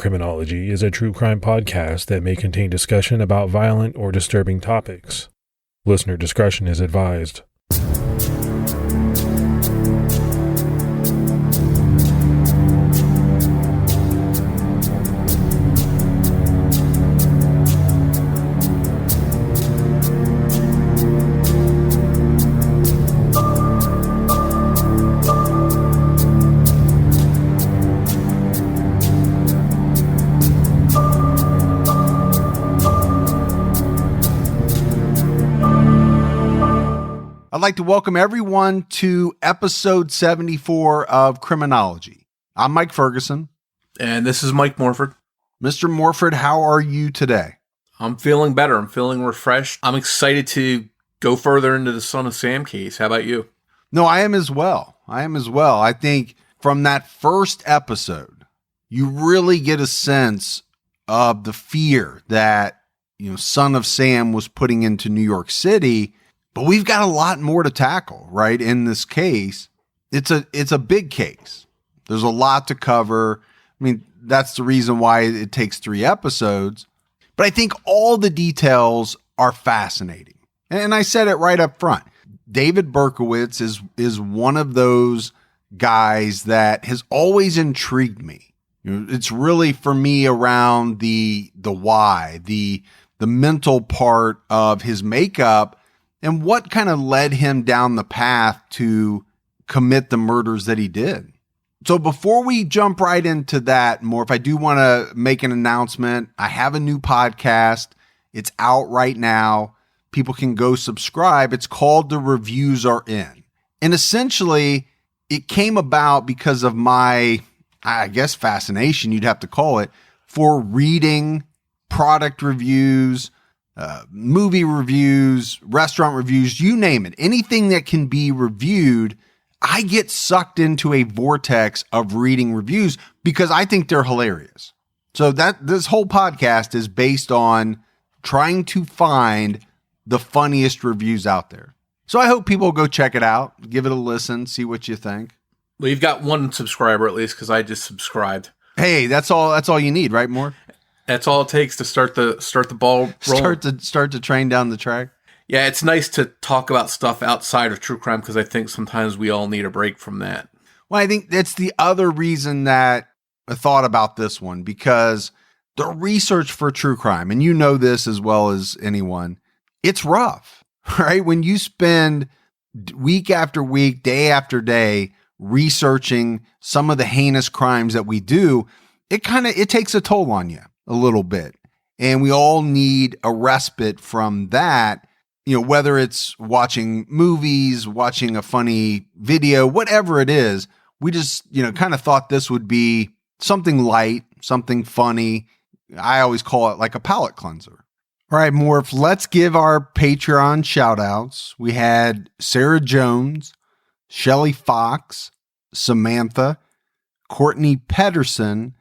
Criminology is a true crime podcast that may contain discussion about violent or disturbing topics. Listener discretion is advised. I'd like to welcome everyone to episode 74 of Criminology. I'm Mike Ferguson. And this is Mike Morford. Mr. Morford, how are you today? I'm feeling better. I'm feeling refreshed. I'm excited to go further into the Son of Sam case. How about you? No, I am as well. I think from that first episode, you really get a sense of the fear that, Son of Sam was putting into New York City. But we've got a lot more to tackle, right? In this case, it's a big case. There's a lot to cover. I mean, that's the reason why it takes 3 episodes. But I think all the details are fascinating. And I said it right up front. David Berkowitz is one of those guys that has always intrigued me. It's really for me around the why, the mental part of his makeup. And what kind of led him down the path to commit the murders that he did? So before we jump right into that, Morph, I do want to make an announcement. I have a new podcast. It's out right now. People can go subscribe. It's called The Reviews Are In. And essentially, it came about because of my, I guess, fascination, you'd have to call it, for reading product reviews, movie reviews, restaurant reviews, you name it. Anything that can be reviewed, I get sucked into a vortex of reading reviews because I think they're hilarious. So this whole podcast is based on trying to find the funniest reviews out there. So I hope people go check it out, give it a listen, see what you think. Well, you've got one subscriber at least because I just subscribed. Hey, that's all you need, right, Moore? That's all it takes to start the ball rolling. Start the train down the track. Yeah, it's nice to talk about stuff outside of true crime because I think sometimes we all need a break from that. Well, I think that's the other reason that I thought about this one, because the research for true crime, and you know this as well as anyone, it's rough, right? When you spend week after week, day after day researching some of the heinous crimes that we do, it takes a toll on you a little bit. And we all need a respite from that, whether it's watching movies, watching a funny video, whatever it is. We just, kind of thought this would be something light, something funny. I always call it like a palate cleanser. All right, Morph, let's give our Patreon shout outs. We had Sarah Jones, Shelly Fox, Samantha, Courtney Pedersen,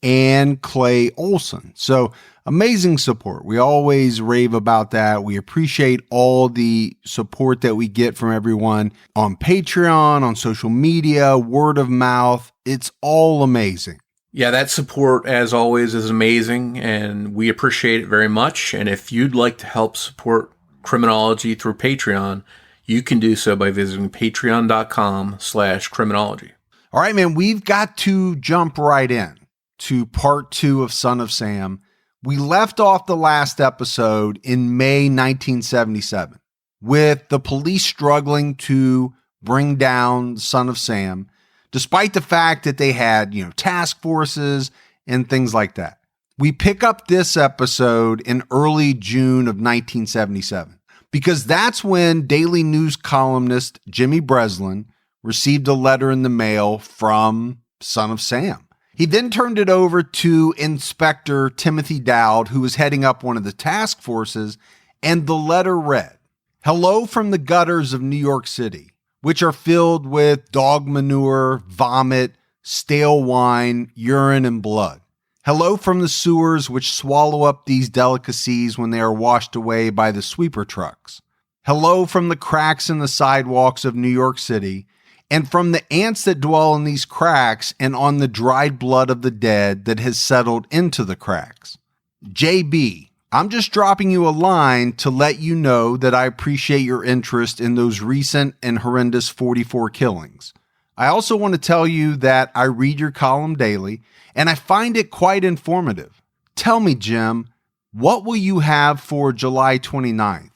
and Clay Olson. So amazing support. We always rave about that. We appreciate all the support that we get from everyone on Patreon, on social media, word of mouth. It's all amazing. Yeah, that support, as always, is amazing, and we appreciate it very much. And if you'd like to help support Criminology through Patreon, you can do so by visiting patreon.com/criminology. All right, man, we've got to jump right in to part 2 of Son of Sam. We left off the last episode in May 1977 with the police struggling to bring down Son of Sam, despite the fact that they had, task forces and things like that. We pick up this episode in early June of 1977 because that's when Daily News columnist Jimmy Breslin received a letter in the mail from Son of Sam. He then turned it over to Inspector Timothy Dowd, who was heading up one of the task forces, and the letter read, "Hello from the gutters of New York City, which are filled with dog manure, vomit, stale wine, urine, and blood. Hello from the sewers which swallow up these delicacies when they are washed away by the sweeper trucks. Hello from the cracks in the sidewalks of New York City, and from the ants that dwell in these cracks and on the dried blood of the dead that has settled into the cracks. JB, I'm just dropping you a line to let you know that I appreciate your interest in those recent and horrendous 44 killings. I also want to tell you that I read your column daily, and I find it quite informative. Tell me, Jim, what will you have for July 29th?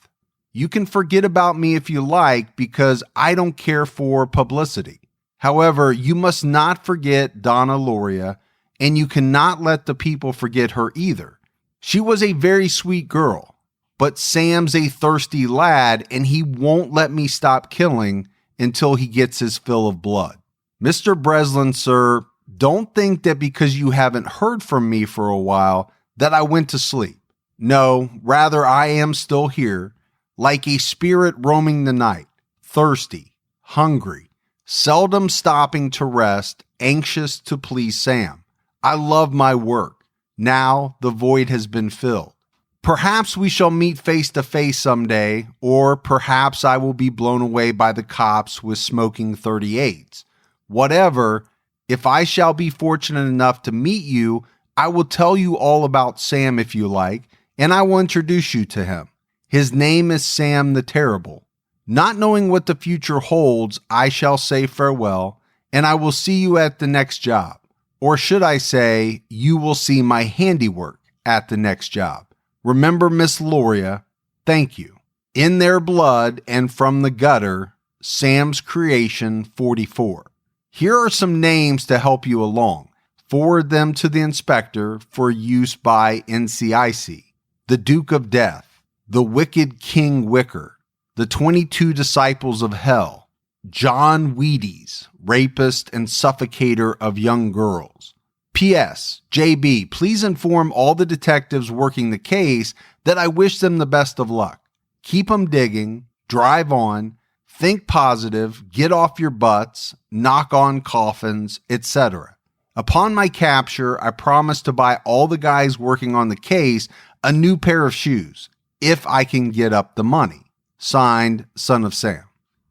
You can forget about me if you like, because I don't care for publicity. However, you must not forget Donna Loria, and you cannot let the people forget her either. She was a very sweet girl, but Sam's a thirsty lad, and he won't let me stop killing until he gets his fill of blood. Mr. Breslin, sir, don't think that because you haven't heard from me for a while that I went to sleep. No, rather I am still here, like a spirit roaming the night, thirsty, hungry, seldom stopping to rest, anxious to please Sam. I love my work. Now the void has been filled. Perhaps we shall meet face to face someday, or perhaps I will be blown away by the cops with smoking 38s. Whatever, if I shall be fortunate enough to meet you, I will tell you all about Sam if you like, and I will introduce you to him. His name is Sam the Terrible. Not knowing what the future holds, I shall say farewell, and I will see you at the next job. Or should I say, you will see my handiwork at the next job. Remember Miss Loria, thank you. In their blood and from the gutter, Sam's Creation 44. Here are some names to help you along. Forward them to the inspector for use by NCIC. The Duke of Death, the Wicked King Wicker, the 22 Disciples of Hell, John Wheaties, rapist and suffocator of young girls. P.S. JB, please inform all the detectives working the case that I wish them the best of luck. Keep them digging, drive on, think positive, get off your butts, knock on coffins, etc. Upon my capture, I promise to buy all the guys working on the case a new pair of shoes, if I can get up the money. Signed, Son of Sam.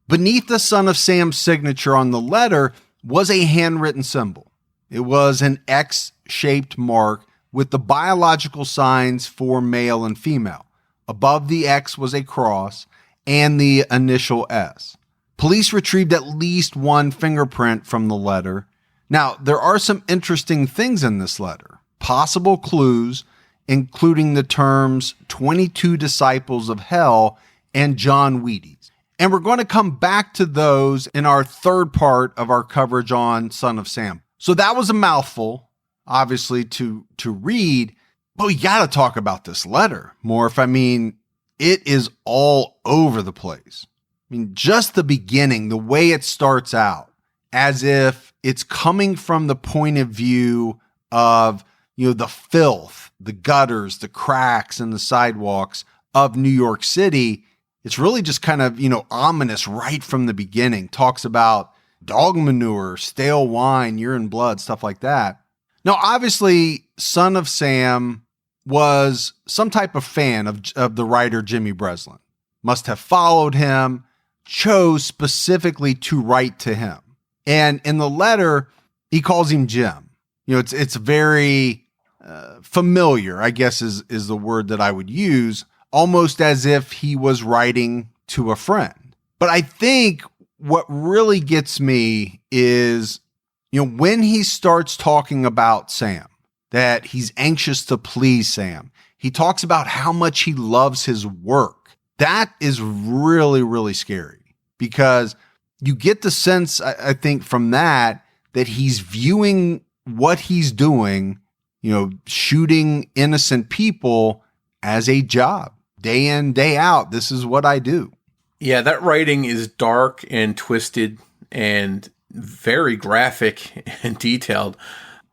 Beneath the Son of Sam's signature on the letter was a handwritten symbol. It was an X-shaped mark with the biological signs for male and female. Above the X was a cross and the initial S. Police retrieved at least one fingerprint from the letter. Now, there are some interesting things in this letter. Possible clues, including the terms 22 Disciples of Hell and John Wheaties. And we're going to come back to those in our third part of our coverage on Son of Sam. So that was a mouthful, obviously, to read, but we got to talk about this letter, Morf. I mean, it is all over the place. I mean, just the beginning, the way it starts out, as if it's coming from the point of view of, the filth, the gutters, the cracks, and the sidewalks of New York City. It's really just kind of, ominous right from the beginning. Talks about dog manure, stale wine, urine, blood, stuff like that. Now, obviously, Son of Sam was some type of fan of the writer Jimmy Breslin. Must have followed him, chose specifically to write to him. And in the letter, he calls him Jim. It's very familiar, I guess is the word that I would use, almost as if he was writing to a friend. But I think what really gets me is, when he starts talking about Sam, that he's anxious to please Sam, he talks about how much he loves his work. That is really, really scary, because you get the sense, I think, from that he's viewing what he's doing, shooting innocent people, as a job. Day in, day out, this is what I do. Yeah, that writing is dark and twisted and very graphic and detailed,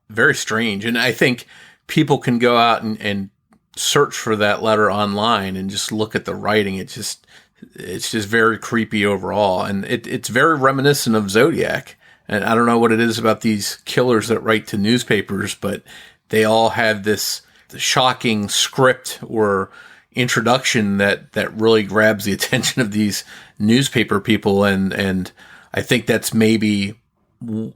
very strange. And I think people can go out and search for that letter online and just look at the writing. It's just very creepy overall. And it's very reminiscent of Zodiac. And I don't know what it is about these killers that write to newspapers, but they all have this shocking script or introduction that really grabs the attention of these newspaper people. And I think that's maybe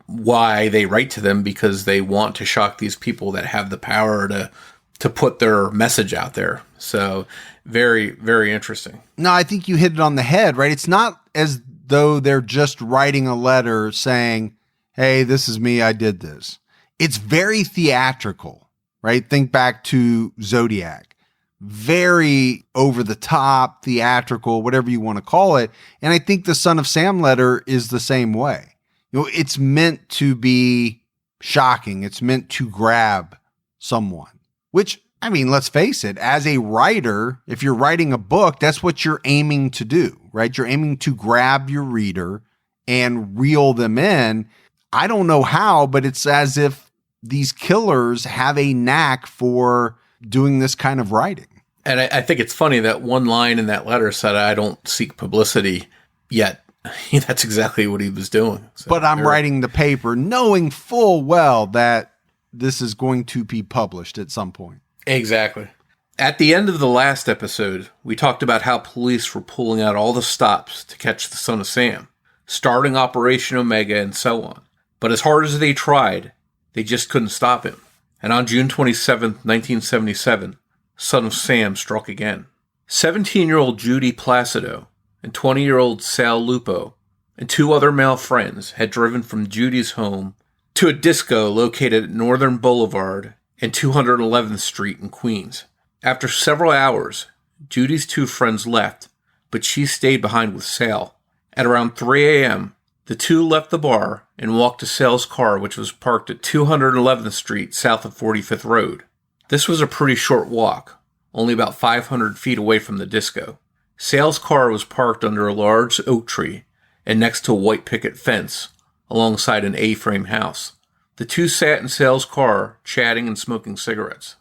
why they write to them, because they want to shock these people that have the power to put their message out there. So very, very interesting. No, I think you hit it on the head, right? It's not as though they're just writing a letter saying, hey, this is me, I did this. It's very theatrical, right? Think back to Zodiac. Very over the top, theatrical, whatever you want to call it. And I think the Son of Sam letter is the same way. It's meant to be shocking. It's meant to grab someone, which, I mean, let's face it, as a writer, if you're writing a book, that's what you're aiming to do, right? You're aiming to grab your reader and reel them in. I don't know how, but it's as if these killers have a knack for doing this kind of writing. And I think it's funny that one line in that letter said, I don't seek publicity, yet that's exactly what he was doing. So, but I'm writing the paper knowing full well that this is going to be published at some point. Exactly. At the end of the last episode, we talked about how police were pulling out all the stops to catch the Son of Sam, starting Operation Omega and so on. But as hard as they tried, they just couldn't stop him. And on June 27, 1977, Son of Sam struck again. 17-year-old Judy Placido and 20-year-old Sal Lupo and two other male friends had driven from Judy's home to a disco located at Northern Boulevard and 211th Street in Queens. After several hours, Judy's two friends left, but she stayed behind with Sal. At around 3 a.m., the two left the bar and walked to Sal's car, which was parked at 211th Street south of 45th Road. This was a pretty short walk, only about 500 feet away from the disco. Sal's car was parked under a large oak tree and next to a white picket fence alongside an A-frame house. The two sat in Sal's car, chatting and smoking cigarettes.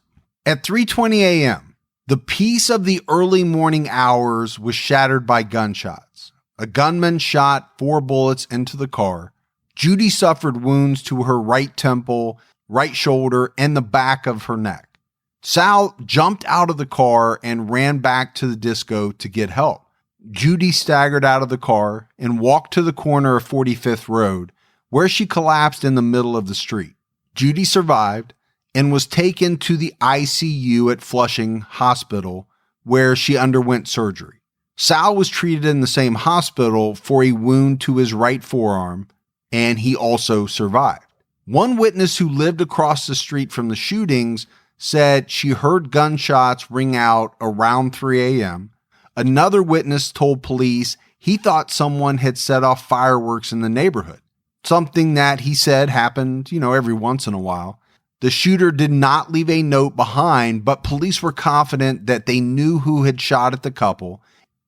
At 3:20 a.m., the peace of the early morning hours was shattered by gunshots. A gunman shot 4 bullets into the car. Judy suffered wounds to her right temple, right shoulder, and the back of her neck. Sal jumped out of the car and ran back to the disco to get help. Judy staggered out of the car and walked to the corner of 45th Road, where she collapsed in the middle of the street. Judy survived and was taken to the ICU at Flushing Hospital, where she underwent surgery. Sal was treated in the same hospital for a wound to his right forearm, and he also survived. One witness who lived across the street from the shootings said she heard gunshots ring out around 3 a.m. Another witness told police he thought someone had set off fireworks in the neighborhood, something that he said happened, every once in a while. The shooter did not leave a note behind, but police were confident that they knew who had shot at the couple,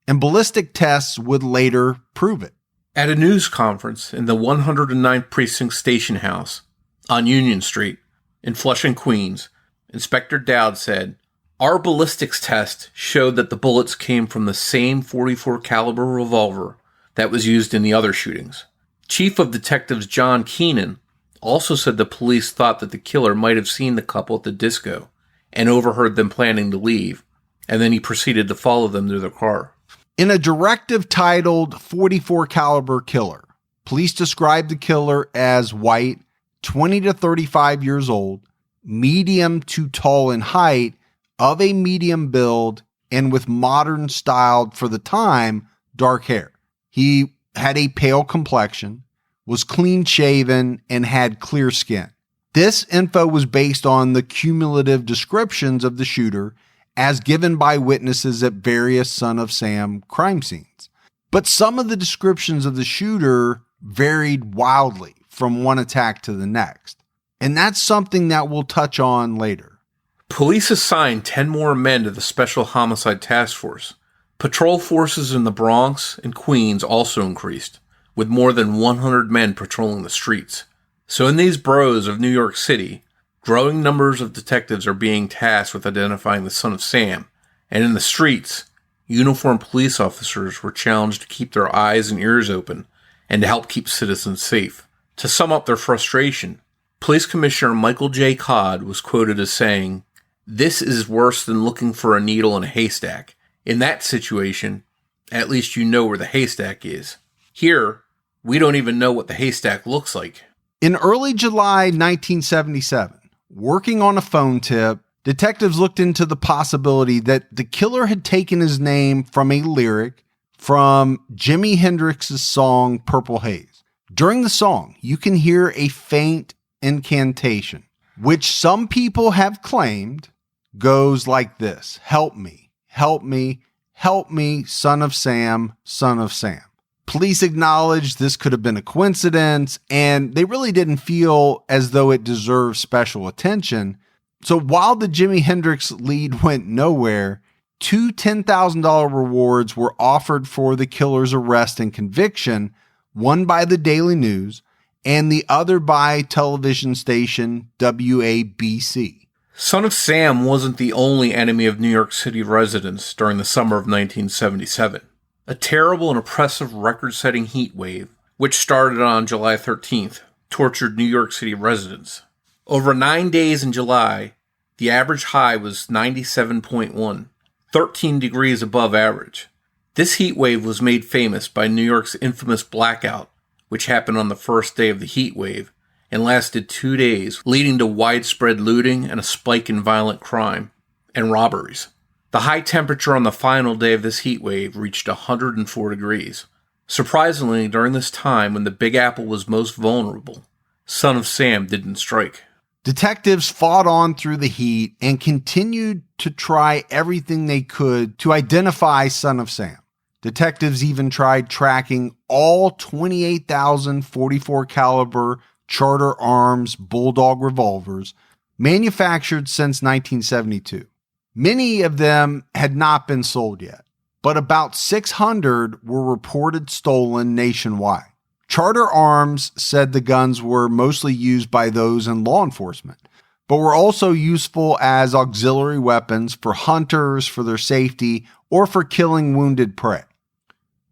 and ballistic tests would later prove it. At a news conference in the 109th Precinct Station House on Union Street in Flushing, Queens, Inspector Dowd said, "Our ballistics test showed that the bullets came from the same .44 caliber revolver that was used in the other shootings." Chief of Detectives John Keenan also said the police thought that the killer might have seen the couple at the disco and overheard them planning to leave, and then he proceeded to follow them to their car. In a directive titled .44 caliber killer, police described the killer as white, 20 to 35 years old, medium to tall in height, of a medium build, and with modern styled, for the time, dark hair. He had a pale complexion, was clean shaven, and had clear skin. This info was based on the cumulative descriptions of the shooter as given by witnesses at various Son of Sam crime scenes. But some of the descriptions of the shooter varied wildly from one attack to the next. And that's something that we'll touch on later. Police assigned 10 more men to the Special Homicide Task Force. Patrol forces in the Bronx and Queens also increased, with more than 100 men patrolling the streets. So in these boroughs of New York City, growing numbers of detectives are being tasked with identifying the Son of Sam, and in the streets, uniformed police officers were challenged to keep their eyes and ears open and to help keep citizens safe. To sum up their frustration, Police Commissioner Michael J. Codd was quoted as saying, "This is worse than looking for a needle in a haystack. In that situation, at least you know where the haystack is. Here, We don't even know what the haystack looks like. In early July 1977, working on a phone tip, detectives looked into the possibility that the killer had taken his name from a lyric from Jimi Hendrix's song Purple Haze. During the song, you can hear a faint incantation, which some people have claimed goes like this: help me, help me, help me, son of Sam, son of Sam. Police acknowledged this could have been a coincidence, and they really didn't feel as though it deserved special attention. So while the Jimi Hendrix lead went nowhere, two $10,000 rewards were offered for the killer's arrest and conviction, one by the Daily News and the other by television station WABC. Son of Sam wasn't the only enemy of New York City residents during the summer of 1977. A terrible and oppressive record-setting heat wave, which started on July 13th, tortured New York City residents. Over 9 days in July, the average high was 97.1, 13 degrees above average. This heat wave was made famous by New York's infamous blackout, which happened on the first day of the heat wave and lasted 2 days, leading to widespread looting and a spike in violent crime and robberies. The high temperature on the final day of this heat wave reached 104 degrees. Surprisingly, during this time when the Big Apple was most vulnerable, Son of Sam didn't strike. Detectives fought on through the heat and continued to try everything they could to identify Son of Sam. Detectives even tried tracking all 28,000 .44 caliber Charter Arms Bulldog revolvers manufactured since 1972. Many of them had not been sold yet, but about 600 were reported stolen nationwide. Charter Arms said the guns were mostly used by those in law enforcement, but were also useful as auxiliary weapons for hunters, for their safety, or for killing wounded prey.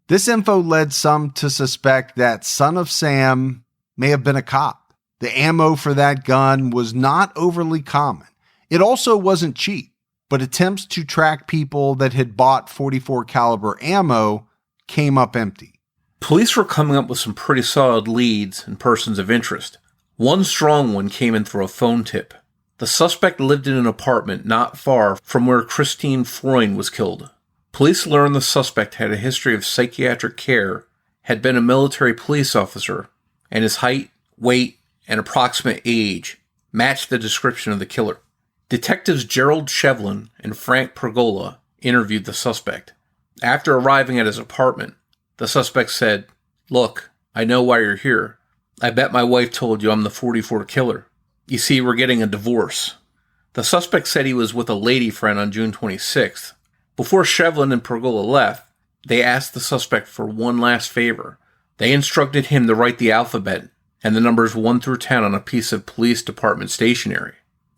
This info led some to suspect that Son of Sam may have been a cop. The ammo for that gun was not overly common. It also wasn't cheap, but attempts to track people that had bought .44 caliber ammo came up empty. Police were coming up with some pretty solid leads and persons of interest. One strong one came in through a phone tip. The suspect lived in an apartment not far from where Christine Freund was killed. Police learned the suspect had a history of psychiatric care, had been a military police officer, and his height, weight, and approximate age matched the description of the killer. Detectives Gerald Shevlin and Frank Pergola interviewed the suspect. After arriving at his apartment, the suspect said, "Look, I know why you're here. I bet my wife told you I'm the .44 killer. You see, we're getting a divorce." The suspect said he was with a lady friend on June 26th. Before Shevlin and Pergola left, they asked the suspect for one last favor. They instructed him to write the alphabet and the numbers 1 through 10 on a piece of police department stationery.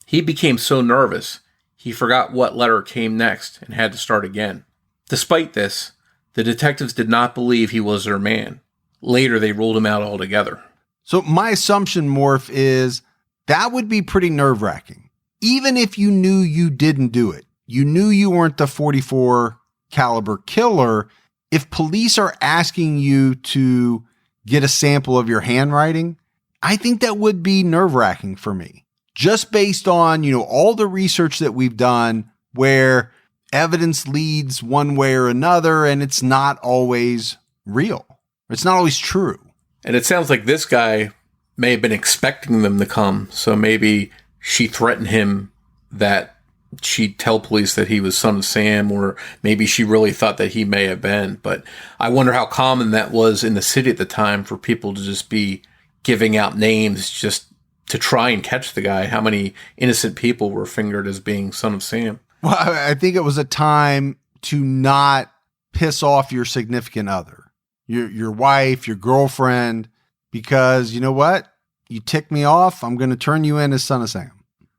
He became so nervous, he forgot what letter came next and had to start again. Despite this, the detectives did not believe he was their man. Later, they ruled him out altogether. So my assumption, Morf, is that would be pretty nerve-wracking. Even if you knew you didn't do it, you knew you weren't the .44 caliber killer, if police are asking you to get a sample of your handwriting, I think that would be nerve-wracking for me. Just based on, all the research that we've done where evidence leads one way or another and it's not always real. It's not always true. And it sounds like this guy may have been expecting them to come. So maybe she threatened him that she'd tell police that he was Son of Sam, or maybe she really thought that he may have been. But I wonder how common that was in the city at the time for people to just be giving out names just to try and catch the guy. How many innocent people were fingered as being Son of Sam? Well, I think it was a time to not piss off your significant other, your wife, your girlfriend, because you know what? You tick me off, I'm going to turn you in as Son of Sam.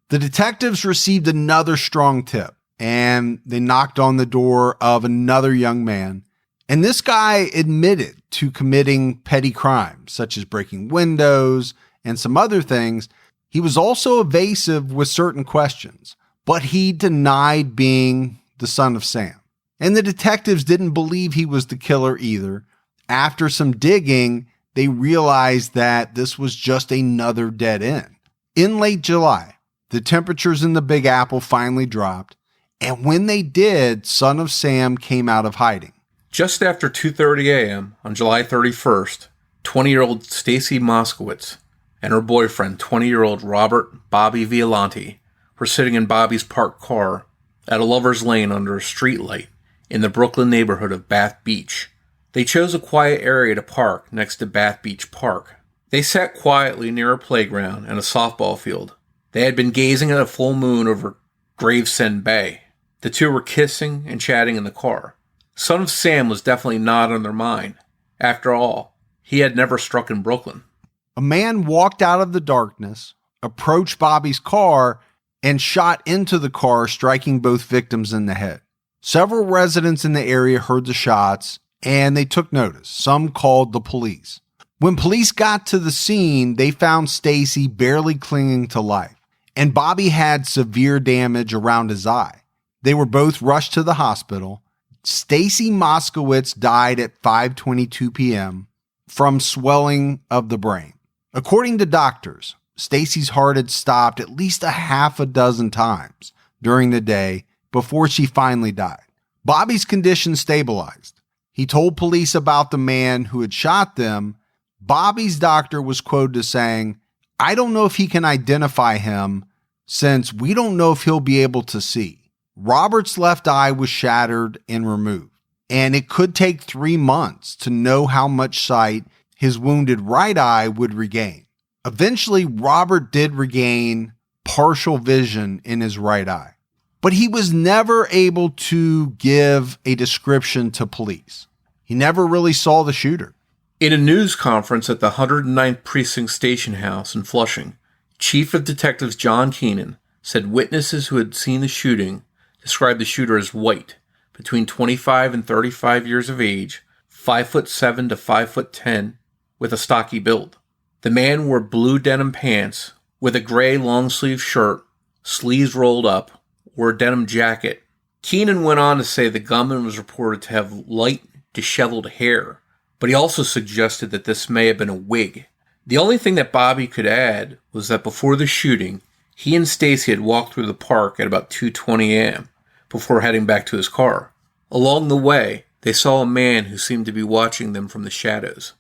The detectives received another strong tip, and they knocked on the door of another young man. And this guy admitted to committing petty crimes, such as breaking windows and some other things. He was also evasive with certain questions, but he denied being the Son of Sam. And the detectives didn't believe he was the killer either. After some digging, they realized that this was just another dead end. In late July, the temperatures in the Big Apple finally dropped, and when they did, Son of Sam came out of hiding. Just after 2:30 a.m. on July 31st, 20-year-old Stacy Moskowitz and her boyfriend, 20-year-old Robert Bobby Violante, were sitting in Bobby's parked car at a lover's lane under a streetlight in the Brooklyn neighborhood of Bath Beach. They chose a quiet area to park next to Bath Beach Park. They sat quietly near a playground and a softball field. They had been gazing at a full moon over Gravesend Bay. The two were kissing and chatting in the car. Son of Sam was definitely not on their mind. After all, he had never struck in Brooklyn. A man walked out of the darkness, approached Bobby's car, and shot into the car, striking both victims in the head. Several residents in the area heard the shots, and they took notice. Some called the police. When police got to the scene, they found Stacy barely clinging to life, and Bobby had severe damage around his eye. They were both rushed to the hospital. Stacy Moskowitz died at 5:22 p.m. from swelling of the brain. According to doctors, Stacy's heart had stopped at least a half a dozen times during the day before she finally died. Bobby's condition stabilized. He told police about the man who had shot them. Bobby's doctor was quoted as saying, "I don't know if he can identify him since we don't know if he'll be able to see. Robert's left eye was shattered and removed, and it could take 3 months to know how much sight his wounded right eye would regain." Eventually, Robert did regain partial vision in his right eye, but he was never able to give a description to police. He never really saw the shooter. In a news conference at the 109th Precinct Station House in Flushing, Chief of Detectives John Keenan said witnesses who had seen the shooting described the shooter as white, between 25 and 35 years of age, 5'7" to 5'10", with a stocky build. The man wore blue denim pants with a gray long-sleeve shirt, sleeves rolled up, wore a denim jacket. Keenan went on to say the gunman was reported to have light, disheveled hair, but he also suggested that this may have been a wig. The only thing that Bobby could add was that before the shooting, he and Stacy had walked through the park at about 2:20 a.m. before heading back to his car. Along the way, they saw a man who seemed to be watching them from the shadows.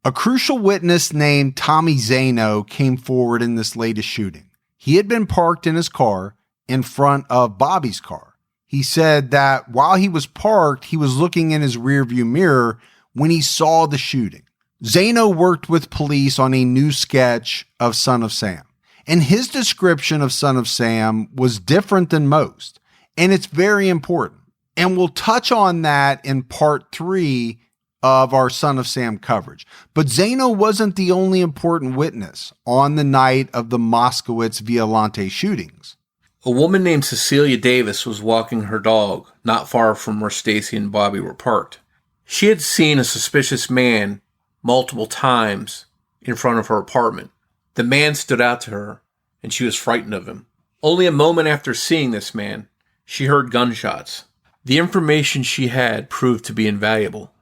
A crucial witness named Tommy Zano came forward in this latest shooting. He had been parked in his car in front of Bobby's car. He said that while he was parked, he was looking in his rearview mirror when he saw the shooting. Zano worked with police on a new sketch of Son of Sam, and his description of Son of Sam was different than most, and it's very important. And we'll touch on that in part 3 of our Son of Sam coverage. But Zano wasn't the only important witness on the night of the Moskowitz-Violante shootings. A woman named Cecilia Davis was walking her dog not far from where Stacy and Bobby were parked. She had seen a suspicious man multiple times in front of her apartment. The man stood out to her, and she was frightened of him. Only a moment after seeing this man, she heard gunshots. The information she had proved to be invaluable.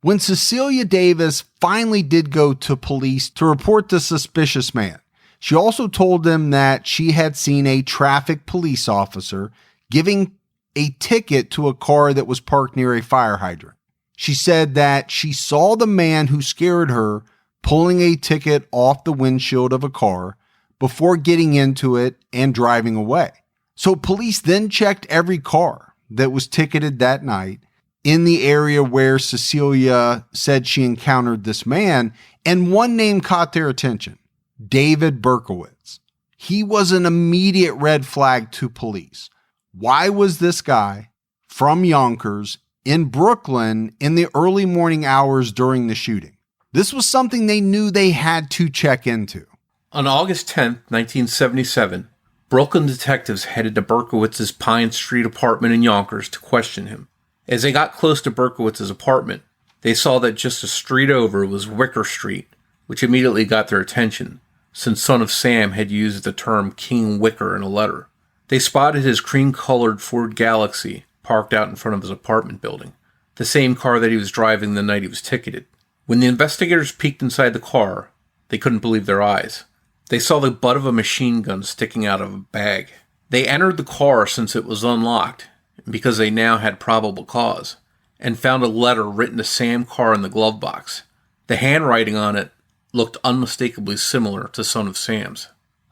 When Cecilia Davis finally did go to police to report the suspicious man, she also told them that she had seen a traffic police officer giving a ticket to a car that was parked near a fire hydrant. She said that she saw the man who scared her pulling a ticket off the windshield of a car before getting into it and driving away. So police then checked every car that was ticketed that night in the area where Cecilia said she encountered this man, and one name caught their attention: David Berkowitz. He was an immediate red flag to police. Why was this guy from Yonkers in Brooklyn in the early morning hours during the shooting? This was something they knew they had to check into. On August 10th, 1977, Brooklyn detectives headed to Berkowitz's Pine Street apartment in Yonkers to question him. As they got close to Berkowitz's apartment, they saw that just a street over was Wicker Street, which immediately got their attention, since Son of Sam had used the term King Wicker in a letter. They spotted his cream-colored Ford Galaxy parked out in front of his apartment building, the same car that he was driving the night he was ticketed. When the investigators peeked inside the car, they couldn't believe their eyes. They saw the butt of a machine gun sticking out of a bag. They entered the car since it was unlocked, because they now had probable cause, and found a letter written to Sam Carr in the glove box. The handwriting on it looked unmistakably similar to Son of Sam's.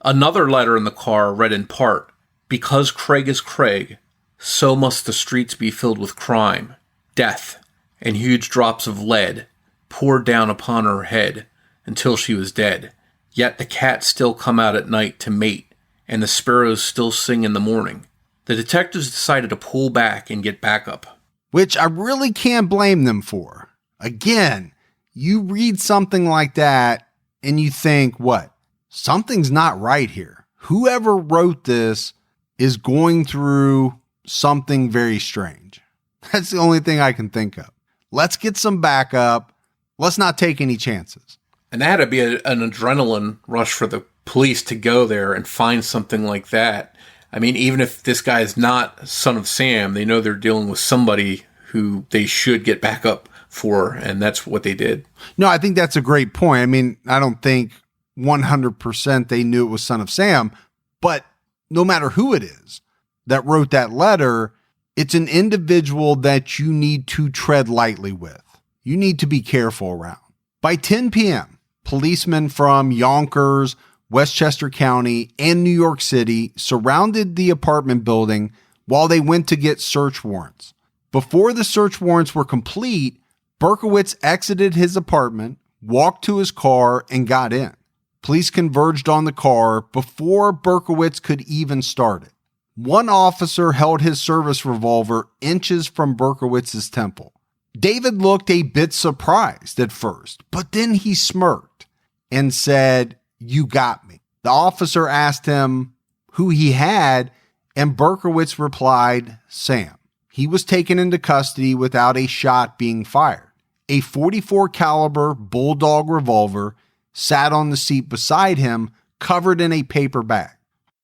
Another letter in the car read in part, "Because Craig is Craig, so must the streets be filled with crime, death, and huge drops of lead poured down upon her head until she was dead. Yet the cats still come out at night to mate, and the sparrows still sing in the morning." The detectives decided to pull back and get backup. Which I really can't blame them for. Again, you read something like that and you think, what? Something's not right here. Whoever wrote this is going through something very strange. That's the only thing I can think of. Let's get some backup. Let's not take any chances. And that had to be an adrenaline rush for the police to go there and find something like that. I mean, even if this guy is not Son of Sam, they know they're dealing with somebody who they should get backup for, and that's what they did. No, I think that's a great point. I mean, I don't think 100% they knew it was Son of Sam, but no matter who it is that wrote that letter, it's an individual that you need to tread lightly with. You need to be careful around. By 10 p.m., policemen from Yonkers, Westchester County, and New York City surrounded the apartment building while they went to get search warrants. Before the search warrants were complete, Berkowitz exited his apartment, walked to his car, and got in. Police converged on the car before Berkowitz could even start it. One officer held his service revolver inches from Berkowitz's temple. David looked a bit surprised at first, but then he smirked and said, "You got me." The officer asked him who he had, and Berkowitz replied, "Sam." He was taken into custody without a shot being fired. A .44 caliber Bulldog revolver sat on the seat beside him, covered in a paper bag.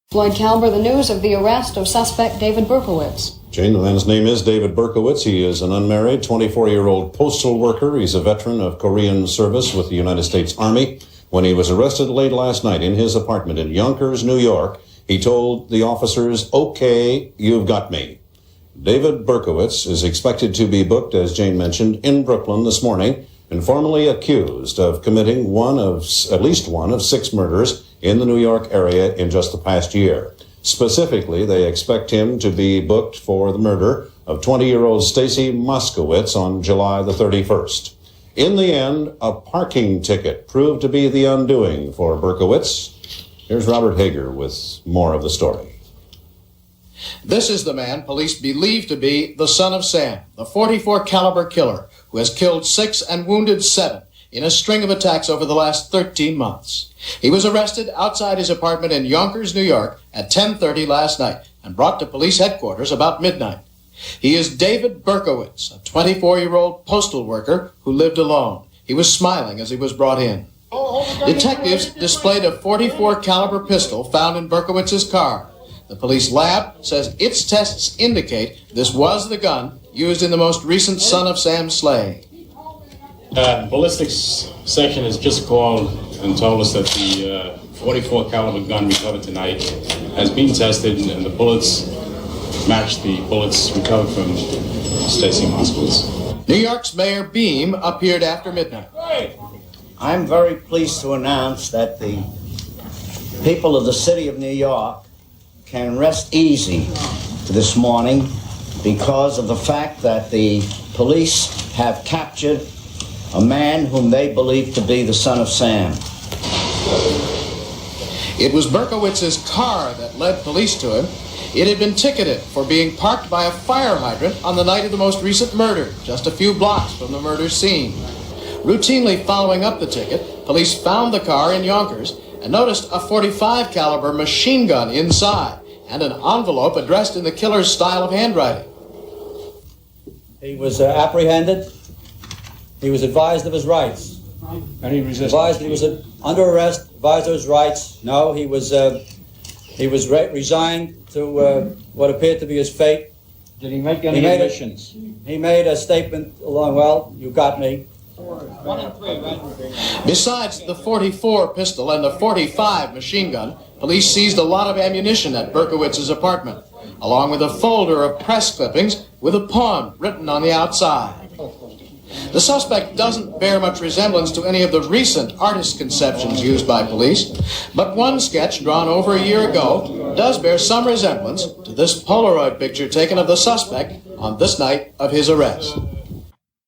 Floyd Calber, the news of the arrest of suspect David Berkowitz. Jane, the man's name is David Berkowitz. He is an unmarried 24-year-old postal worker. He's a veteran of Korean service with the United States Army. When he was arrested late last night in his apartment in Yonkers, New York, he told the officers, "Okay, you've got me." David Berkowitz is expected to be booked, as Jane mentioned, in Brooklyn this morning and formally accused of committing at least one of 6 murders in the New York area in just the past year. Specifically, they expect him to be booked for the murder of 20-year-old Stacy Moskowitz on July the 31st. In the end, a parking ticket proved to be the undoing for Berkowitz. Here's Robert Hager with more of the story. This is the man police believe to be the Son of Sam, the .44 caliber killer who has killed 6 and wounded 7 in a string of attacks over the last 13 months. He was arrested outside his apartment in Yonkers, New York at 10:30 last night and brought to police headquarters about midnight. He is David Berkowitz, a 24-year-old postal worker who lived alone. He was smiling as he was brought in. Detectives displayed a .44 caliber pistol found in Berkowitz's car. The police lab says its tests indicate this was the gun used in the most recent Son of Sam slaying. Ballistics section has just called and told us that the .44 caliber gun recovered tonight has been tested, and the bullets match the bullets recovered from Stacy Moskowitz. New York's Mayor Beam appeared after midnight. I'm very pleased to announce that the people of the city of New York can rest easy this morning because of the fact that the police have captured a man whom they believe to be the Son of Sam. It was Berkowitz's car that led police to him. It had been ticketed for being parked by a fire hydrant on the night of the most recent murder, just a few blocks from the murder scene. Routinely following up the ticket, police found the car in Yonkers and noticed a .45 caliber machine gun inside and an envelope addressed in the killer's style of handwriting. He was apprehended. He was advised of his rights. And he resisted. Advised that he was under arrest, advised of his rights. No, he was resigned to what appeared to be his fate. Did he make any admissions? He made a statement along, "Well, you got me." 1 and 3, right? Besides the .44 pistol and the .45 machine gun, police seized a lot of ammunition at Berkowitz's apartment, along with a folder of press clippings with a poem written on the outside. The suspect doesn't bear much resemblance to any of the recent artist conceptions used by police, but one sketch drawn over a year ago does bear some resemblance to this Polaroid picture taken of the suspect on this night of his arrest.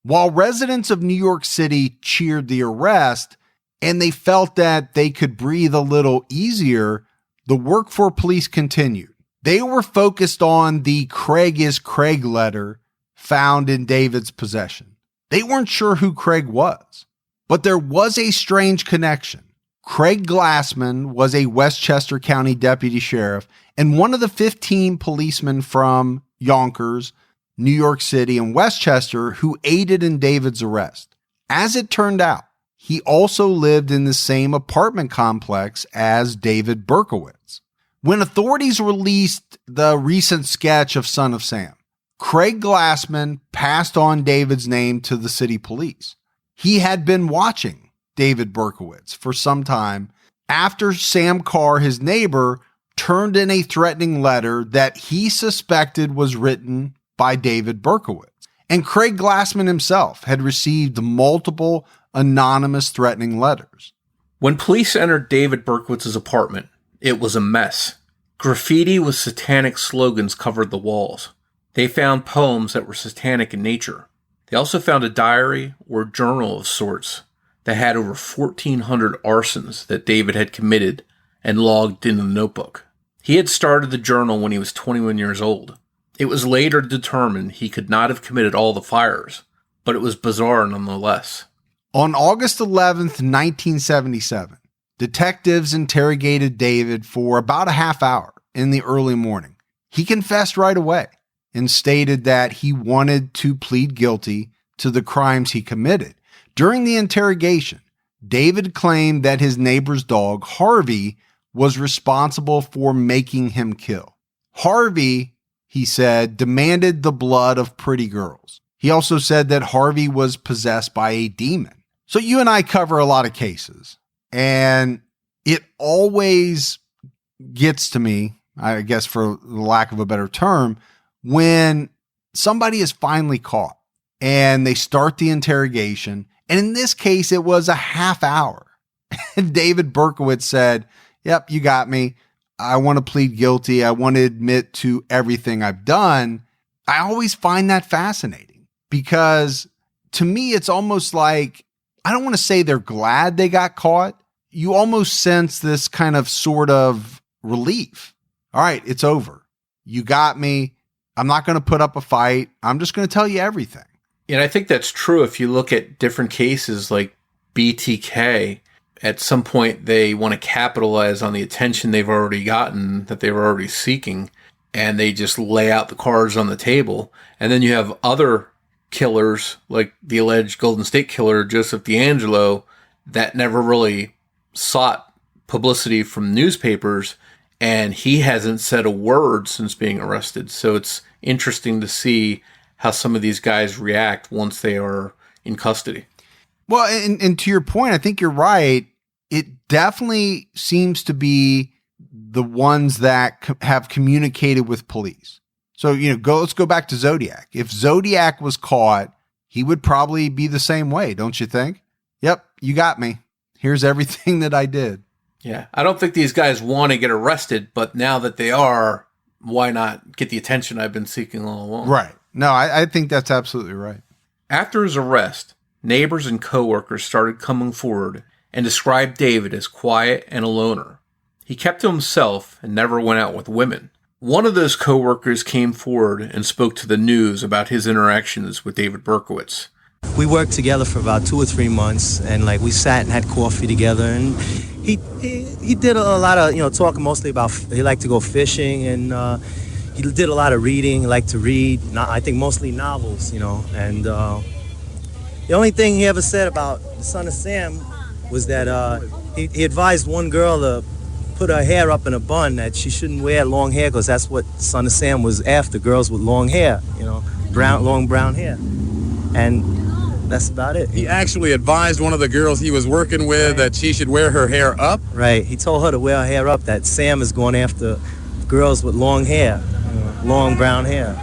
While residents of New York City cheered the arrest and they felt that they could breathe a little easier, the work for police continued. They were focused on the Craig is Craig letter found in David's possession. They weren't sure who Craig was, but there was a strange connection. Craig Glassman was a Westchester County deputy sheriff and one of the 15 policemen from Yonkers, New York City, and Westchester who aided in David's arrest. As it turned out, he also lived in the same apartment complex as David Berkowitz. When authorities released the recent sketch of Son of Sam, Craig Glassman passed on David's name to the city police. He had been watching David Berkowitz for some time after Sam Carr, his neighbor, turned in a threatening letter that he suspected was written by David Berkowitz. And Craig Glassman himself had received multiple anonymous threatening letters. When police entered David Berkowitz's apartment, it was a mess. Graffiti with satanic slogans covered the walls. They found poems that were satanic in nature. They also found a diary or journal of sorts that had over 1,400 arsons that David had committed and logged in the notebook. He had started the journal when he was 21 years old. It was later determined he could not have committed all the fires, but it was bizarre nonetheless. On August 11th, 1977, detectives interrogated David for about a half hour in the early morning. He confessed right away and stated that he wanted to plead guilty to the crimes he committed. During the interrogation, David claimed that his neighbor's dog, Harvey, was responsible for making him kill. Harvey, he said, demanded the blood of pretty girls. He also said that Harvey was possessed by a demon. So you and I cover a lot of cases, and it always gets to me, I guess for lack of a better term, when somebody is finally caught and they start the interrogation. And in this case, it was a half hour. And David Berkowitz said, "Yep, you got me. I want to plead guilty. I want to admit to everything I've done." I always find that fascinating because to me, it's almost like, I don't want to say they're glad they got caught. You almost sense this kind of sort of relief. All right, it's over. You got me. I'm not going to put up a fight. I'm just going to tell you everything. And I think that's true if you look at different cases like BTK. At some point, they want to capitalize on the attention they've already gotten, that they were already seeking, and they just lay out the cards on the table. And then you have other killers, like the alleged Golden State Killer, Joseph D'Angelo, that never really sought publicity from newspapers, and he hasn't said a word since being arrested. So it's interesting to see how some of these guys react once they are in custody. Well, and to your point, I think you're right. It definitely seems to be the ones that have communicated with police. So, let's go back to Zodiac. If Zodiac was caught, he would probably be the same way, don't you think? Yep, you got me. Here's everything that I did. Yeah, I don't think these guys want to get arrested, but now that they are, why not get the attention I've been seeking all along? Right. No, I think that's absolutely right. After his arrest, neighbors and coworkers started coming forward and described David as quiet and a loner. He kept to himself and never went out with women. One of those coworkers came forward and spoke to the news about his interactions with David Berkowitz. We worked together for about 2 or 3 months, and we sat and had coffee together, and he did a lot of talking mostly about, he liked to go fishing, and he did a lot of reading. He liked to read, I think mostly novels, and the only thing he ever said about the Son of Sam was that he advised one girl to put her hair up in a bun, that she shouldn't wear long hair because that's what Son of Sam was after, girls with long hair, long brown hair. And That's about it. He actually advised one of the girls he was working with that she should wear her hair up? Right. He told her to wear her hair up, that Sam is going after girls with long hair, long brown hair.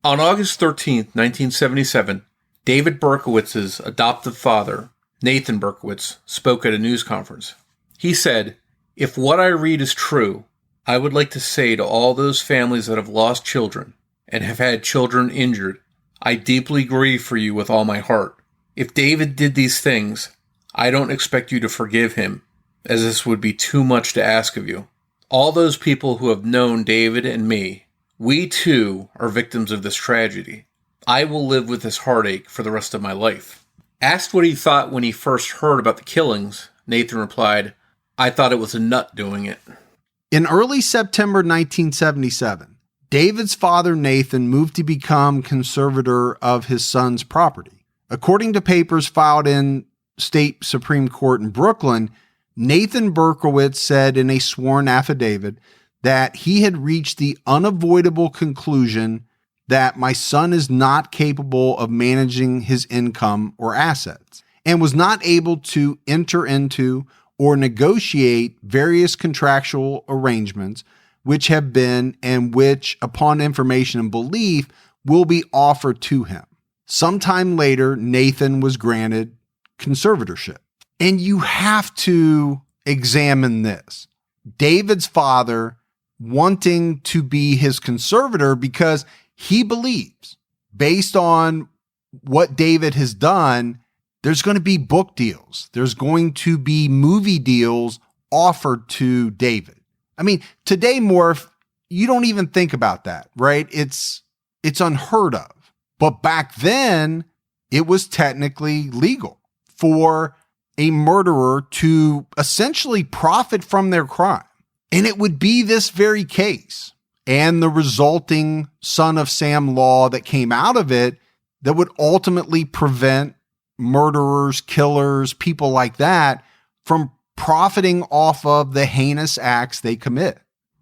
On August 13th, 1977, David Berkowitz's adoptive father, Nathan Berkowitz, spoke at a news conference. He said, "If what I read is true, I would like to say to all those families that have lost children and have had children injured, I deeply grieve for you with all my heart. If David did these things, I don't expect you to forgive him, as this would be too much to ask of you. All those people who have known David and me, we too are victims of this tragedy. I will live with this heartache for the rest of my life." Asked what he thought when he first heard about the killings, Nathan replied, "I thought it was a nut doing it." In early September 1977, David's father, Nathan, moved to become conservator of his son's property. According to papers filed in state Supreme Court in Brooklyn, Nathan Berkowitz said in a sworn affidavit that he had reached the unavoidable conclusion that my son is not capable of managing his income or assets and was not able to enter into or negotiate various contractual arrangements which have been and which, upon information and belief, will be offered to him. Sometime later, Nathan was granted conservatorship. And you have to examine this. David's father wanting to be his conservator because he believes, based on what David has done, there's going to be book deals. There's going to be movie deals offered to David. I mean, today, Morf, you don't even think about that, right? It's unheard of. But back then, it was technically legal for a murderer to essentially profit from their crime. And it would be this very case and the resulting Son of Sam law that came out of it that would ultimately prevent murderers, killers, people like that from profiting off of the heinous acts they commit.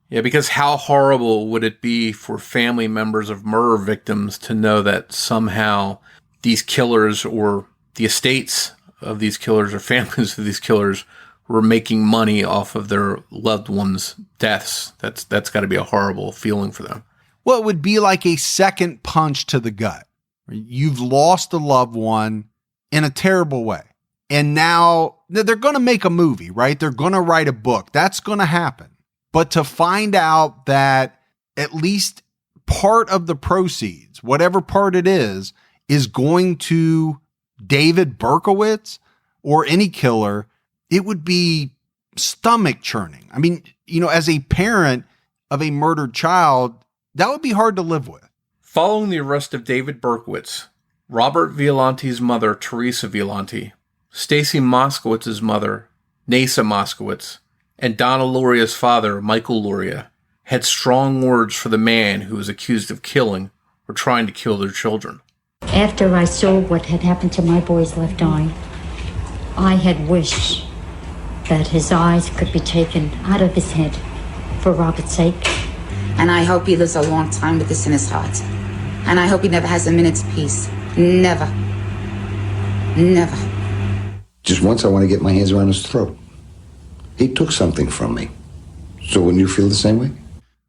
Yeah, because how horrible would it be for family members of murder victims to know that somehow these killers or the estates of these killers or families of these killers were making money off of their loved ones' deaths? That's got to be a horrible feeling for them. Well, it would be like a second punch to the gut. You've lost a loved one in a terrible way. And now they're going to make a movie, right? They're going to write a book. That's going to happen. But to find out that at least part of the proceeds, whatever part it is going to David Berkowitz or any killer, it would be stomach churning. I mean, as a parent of a murdered child, that would be hard to live with. Following the arrest of David Berkowitz, Robert Violante's mother, Teresa Violante, Stacy Moskowitz's mother, Nasa Moskowitz, and Donna Luria's father, Michael Luria, had strong words for the man who was accused of killing or trying to kill their children. After I saw what had happened to my boy's left eye, I had wished that his eyes could be taken out of his head for Robert's sake. And I hope he lives a long time with this in his heart. And I hope he never has a minute's peace. Never. Never. Just once I want to get my hands around his throat. He took something from me. So wouldn't you feel the same way?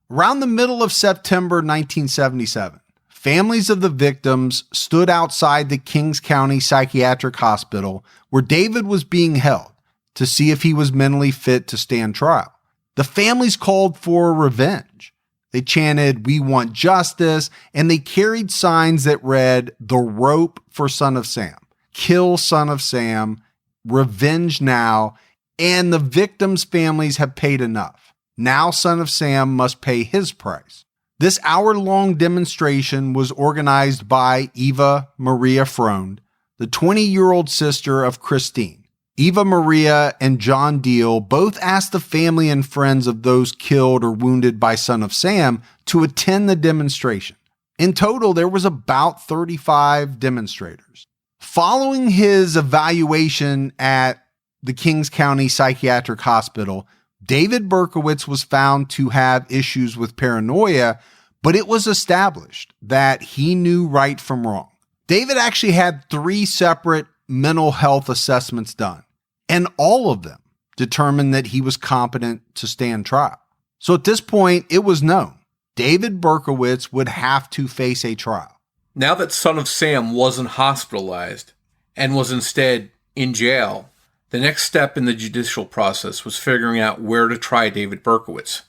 Around the middle of September 1977, families of the victims stood outside the Kings County Psychiatric Hospital where David was being held to see if he was mentally fit to stand trial. The families called for revenge. They chanted, "We want justice," and they carried signs that read, "The rope for Son of Sam," "Kill Son of Sam," "Revenge now," and the victims' families have paid enough. Now Son of Sam must pay his price. This hour-long demonstration was organized by Eva Maria Fronde, the 20-year-old sister of Christine. Eva Maria and John Deal both asked the family and friends of those killed or wounded by Son of Sam to attend the demonstration. In total, there was about 35 demonstrators. Following his evaluation at the Kings County Psychiatric Hospital, David Berkowitz was found to have issues with paranoia, but it was established that he knew right from wrong. David actually had 3 separate mental health assessments done, and all of them determined that he was competent to stand trial. So at this point, it was known David Berkowitz would have to face a trial. Now that Son of Sam wasn't hospitalized and was instead in jail, the next step in the judicial process was figuring out where to try David Berkowitz.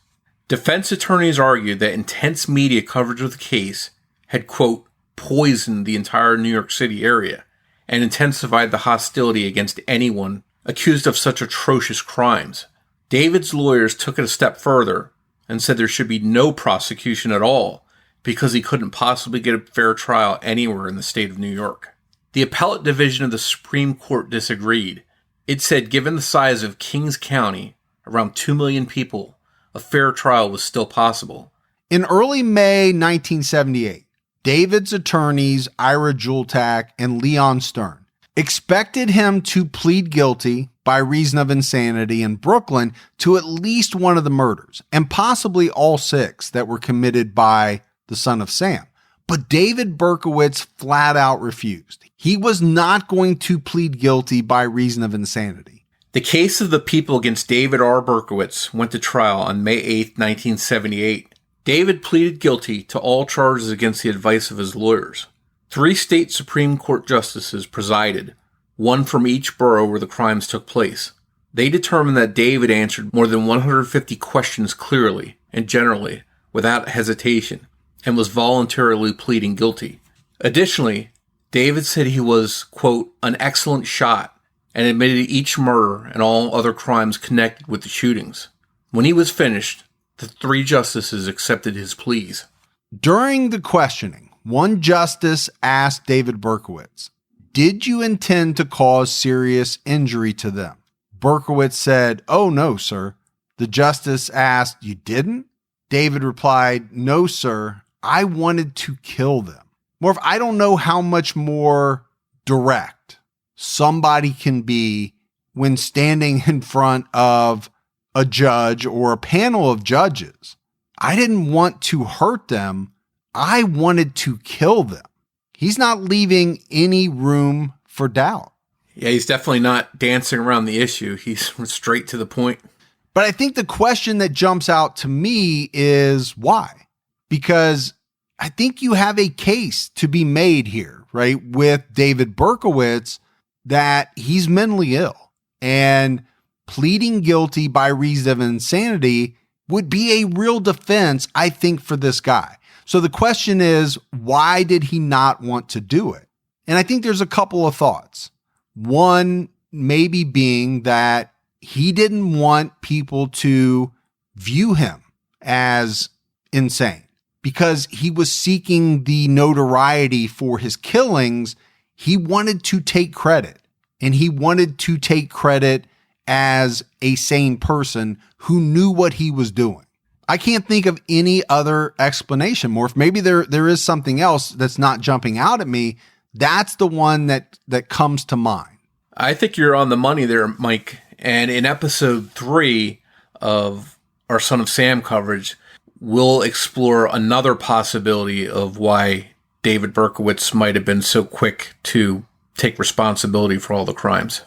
Defense attorneys argued that intense media coverage of the case had, quote, poisoned the entire New York City area and intensified the hostility against anyone accused of such atrocious crimes. David's lawyers took it a step further and said there should be no prosecution at all because he couldn't possibly get a fair trial anywhere in the state of New York. The appellate division of the Supreme Court disagreed. It said given the size of Kings County, around 2 million people, a fair trial was still possible. In early May 1978, David's attorneys, Ira Jultak and Leon Stern, expected him to plead guilty by reason of insanity in Brooklyn to at least one of the murders, and possibly all 6 that were committed by the Son of Sam. But David Berkowitz flat out refused. He was not going to plead guilty by reason of insanity. The case of the people against David R. Berkowitz went to trial on May 8, 1978. David pleaded guilty to all charges against the advice of his lawyers. 3 state Supreme Court justices presided, one from each borough where the crimes took place. They determined that David answered more than 150 questions clearly and generally, without hesitation, and was voluntarily pleading guilty. Additionally, David said he was, quote, an excellent shot, and admitted each murder and all other crimes connected with the shootings. When he was finished, the 3 justices accepted his pleas. During the questioning, one justice asked David Berkowitz, "Did you intend to cause serious injury to them?" Berkowitz said, "Oh, no, sir." The justice asked, "You didn't?" David replied, "No, sir. I wanted to kill them." Morf, I don't know how much more direct somebody can be when standing in front of a judge or a panel of judges. I didn't want to hurt them. I wanted to kill them. He's not leaving any room for doubt. Yeah, he's definitely not dancing around the issue. He's straight to the point. But I think the question that jumps out to me is why? Because I think you have a case to be made here, right, with David Berkowitz that he's mentally ill, and pleading guilty by reason of insanity would be a real defense, I think, for this guy. So the question is, why did he not want to do it? And I think there's a couple of thoughts. One maybe being that he didn't want people to view him as insane because he was seeking the notoriety for his killings. He wanted to take credit, and he wanted to take credit as a sane person who knew what he was doing. I can't think of any other explanation, Morph. Maybe there is something else that's not jumping out at me. That's the one that comes to mind. I think you're on the money there, Mike. And in episode 3 of our Son of Sam coverage, we'll explore another possibility of why David Berkowitz might have been so quick to take responsibility for all the crimes.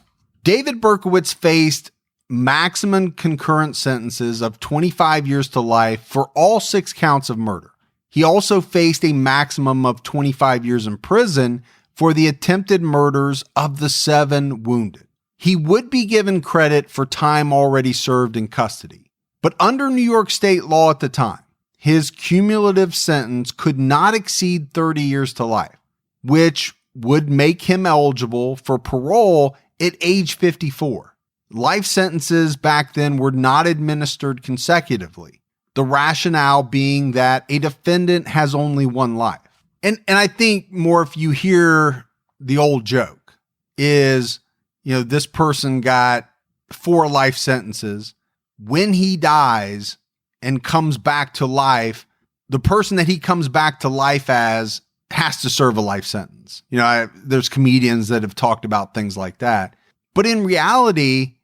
David Berkowitz faced maximum concurrent sentences of 25 years to life for all 6 counts of murder. He also faced a maximum of 25 years in prison for the attempted murders of the 7 wounded. He would be given credit for time already served in custody. But under New York state law at the time, his cumulative sentence could not exceed 30 years to life, which would make him eligible for parole at age 54. Life sentences back then were not administered consecutively, the rationale being that a defendant has only one life. And I think more if you hear the old joke is, this person got 4 life sentences. When he dies and comes back to life, the person that he comes back to life as has to serve a life sentence. There's comedians that have talked about things like that. But in reality,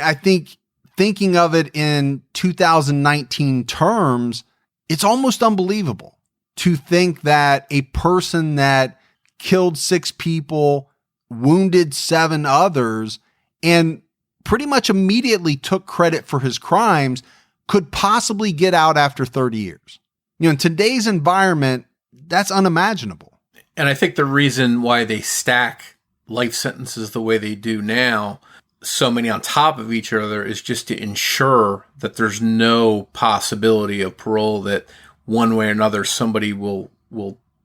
I think thinking of it in 2019 terms, it's almost unbelievable to think that a person that killed 6 people, wounded 7 others, and pretty much immediately took credit for his crimes, could possibly get out after 30 years. In today's environment, that's unimaginable. And I think the reason why they stack life sentences the way they do now, so many on top of each other, is just to ensure that there's no possibility of parole, that one way or another somebody will